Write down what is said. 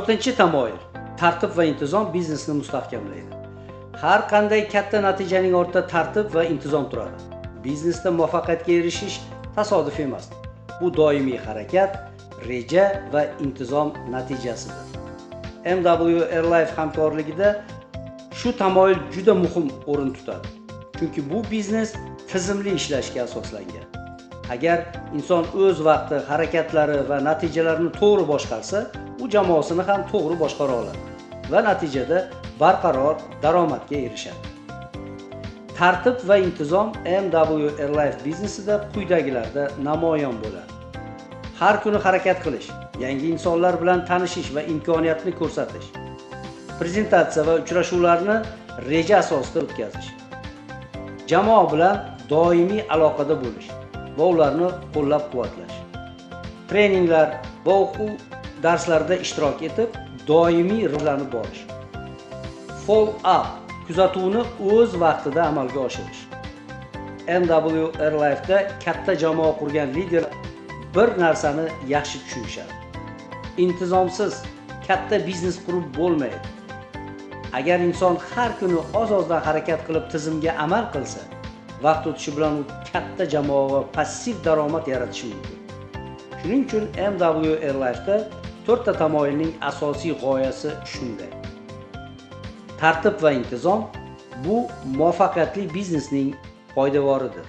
4-tamoyil. Tartib va intizom biznesni mustahkamlaydi. Har qanday katta natijaning ortida tartib va intizom turadi. Biznesda muvaffaqiyatga erishish tasodif emas. Bu doimiy harakat, reja va intizom natijasidir. MW Airlife hamkorligida shu tamoyil juda muhim o'rin tutadi. Chunki bu biznes tizimli ishlashga asoslangan. Agar inson o'z vaqti, harakatlari va natijalarini to'g'ri boshqarsa, u jamoasini ham to'g'ri boshqara oladi va natijada barqaror daromadga erishadi. Tartib va intizom MW Airlife biznesida quyidagilarda namoyon bo'ladi. Har kuni harakat qilish, yangi insonlar bilan tanishish va imkoniyatni ko'rsatish. Prezentatsiya va uchrashuvlarni reja asosida o'tkazish. Jamoa bilan doimiy aloqada bo'lish va ularni qo'llab-quvvatlash. Treninglar va o'quv darslarida ishtirok etib, doimiy rivojlanib borish. Follow up kuzatuvni o'z vaqtida amalga oshirish. MW Airlife'da katta jamoa qurgan lider bir narsani yaxshi tushunishadi. Intizomsiz katta biznes qurib bo'lmaydi. Agar inson har kuni oz-ozdan harakat qilib tizimga amal qilsa, vaqt o'tishi bilan u katta jamoa va passiv daromad yaratishi mumkin. Shuning uchun MW Airlife'da 4 tamoyilning asosiy g'oyasi shunday. Tartib va intizom bu muvaffaqiyatli biznesning poydevoridir.